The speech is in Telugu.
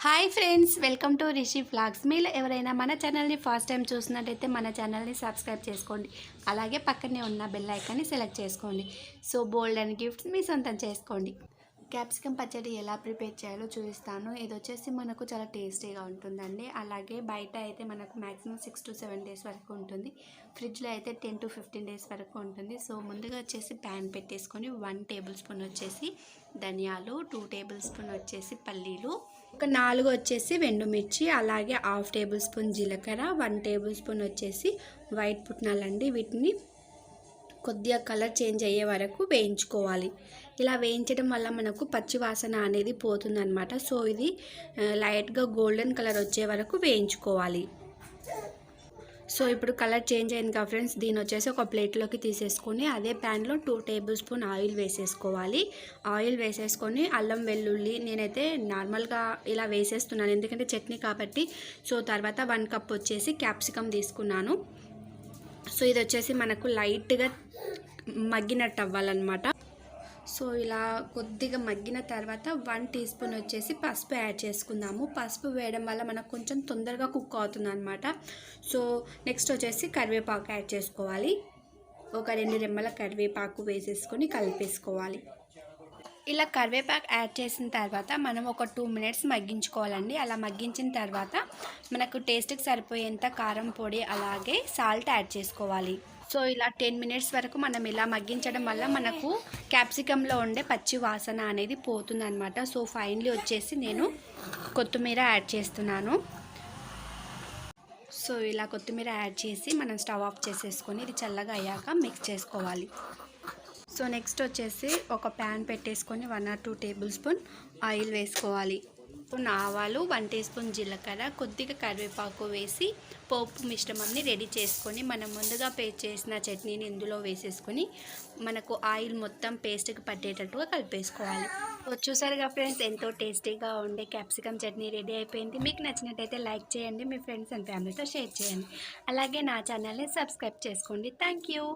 Hi friends, welcome to Rishi vlogs. మీరు ఎవరైనా మన ఛానల్ని ఫస్ట్ టైం చూసినట్టయితే మన ఛానల్ని సబ్స్క్రైబ్ చేసుకోండి. అలాగే పక్కనే ఉన్న బెల్ ఐకాన్ని సెలెక్ట్ చేసుకోండి. సో బోల్డ్ అండ్ గిఫ్ట్స్ మీ సొంతం చేసుకోండి. క్యాప్సికమ్ పచ్చడి ఎలా ప్రిపేర్ చేయాలో చూపిస్తాను. ఇది వచ్చేసి మనకు చాలా టేస్టీగా ఉంటుందండి. అలాగే బయట అయితే మనకు మ్యాక్సిమం 6 to 7 డేస్ వరకు ఉంటుంది. ఫ్రిడ్జ్లో అయితే 10 to 15 డేస్ వరకు ఉంటుంది. సో ముందుగా వచ్చేసి ప్యాన్ పెట్టేసుకొని 1 టేబుల్ స్పూన్ వచ్చేసి ధనియాలు, 2 టేబుల్ స్పూన్ వచ్చేసి పల్లీలు, ఒక 4 వచ్చేసి ఎండుమిర్చి, అలాగే 1/2 టేబుల్ స్పూన్ జీలకర్ర, 1 టేబుల్ స్పూన్ వచ్చేసి వైట్ పుట్నాలండి. వీటిని కొద్దిగా కలర్ చేంజ్ అయ్యే వరకు వేయించుకోవాలి. ఇలా వేయించడం వల్ల మనకు పచ్చి వాసన అనేది పోతుందన్నమాట. సో ఇది లైట్గా గోల్డెన్ కలర్ వచ్చే వరకు వేయించుకోవాలి. సో ఇప్పుడు కలర్ చేంజ్ అయింది కదా ఫ్రెండ్స్, దీని వచ్చేసి ఒక ప్లేట్లోకి తీసేసుకొని అదే ప్యాన్లో 2 టేబుల్ స్పూన్ ఆయిల్ వేసేసుకోవాలి. ఆయిల్ వేసేసుకొని అల్లం వెల్లుల్లి నేనైతే నార్మల్గా ఇలా వేసేస్తున్నాను, ఎందుకంటే చట్నీ కాబట్టి. సో తర్వాత 1 కప్ వచ్చేసి క్యాప్సికమ్ తీసుకున్నాను. సో ఇది వచ్చేసి మనకు లైట్గా మగ్గినట్టు అవ్వాలన్నమాట. సో ఇలా కొద్దిగా మగ్గిన తర్వాత 1 టీ స్పూన్ వచ్చేసి పసుపు యాడ్ చేసుకుందాము. పసుపు వేయడం వల్ల మనకు కొంచెం తొందరగా కుక్ అవుతుంది అనమాట. సో నెక్స్ట్ వచ్చేసి కరివేపాకు యాడ్ చేసుకోవాలి. ఒక 2 రెమ్మల కరివేపాకు వేసేసుకొని కలిపేసుకోవాలి. ఇలా కరివేపాకు యాడ్ చేసిన తర్వాత మనం ఒక 2 మినిట్స్ మగ్గించుకోవాలండి. అలా మగ్గించిన తర్వాత మనకు టేస్ట్కి సరిపోయేంత కారం పొడి అలాగే సాల్ట్ యాడ్ చేసుకోవాలి. సో ఇలా 10 మినిట్స్ వరకు మనం ఇలా మగ్గించడం వల్ల మనకు క్యాప్సికంలో ఉండే పచ్చి వాసన అనేది పోతుందన్నమాట. సో ఫైనలీ వచ్చేసి నేను కొత్తిమీర యాడ్ చేస్తున్నాను. సో ఇలా కొత్తిమీర యాడ్ చేసి మనం స్టవ్ ఆఫ్ చేసేసుకొని ఇది చల్లగా అయ్యాక మిక్స్ చేసుకోవాలి. సో నెక్స్ట్ వచ్చేసి ఒక ప్యాన్ పెట్టేసుకొని 1 or 2 టేబుల్ స్పూన్ ఆయిల్ వేసుకోవాలి. ఆవాలు, 1 టీ స్పూన్ జీలకర్ర, కొద్దిగా కరివేపాకు వేసి పోపు మిశ్రమాన్ని రెడీ చేసుకొని మనం ముందుగా పేస్ట్ చేసిన చట్నీని ఇందులో వేసేసుకొని మనకు ఆయిల్ మొత్తం పేస్ట్కి పట్టేటట్టుగా కలిపేసుకోవాలి. చూసారుగా ఫ్రెండ్స్, ఎంతో టేస్టీగా ఉండే క్యాప్సికమ్ చట్నీ రెడీ అయిపోయింది. మీకు నచ్చినట్టయితే లైక్ చేయండి, మీ ఫ్రెండ్స్ అండ్ ఫ్యామిలీతో షేర్ చేయండి. అలాగే నా ఛానల్ని సబ్స్క్రైబ్ చేసుకోండి. Thank you.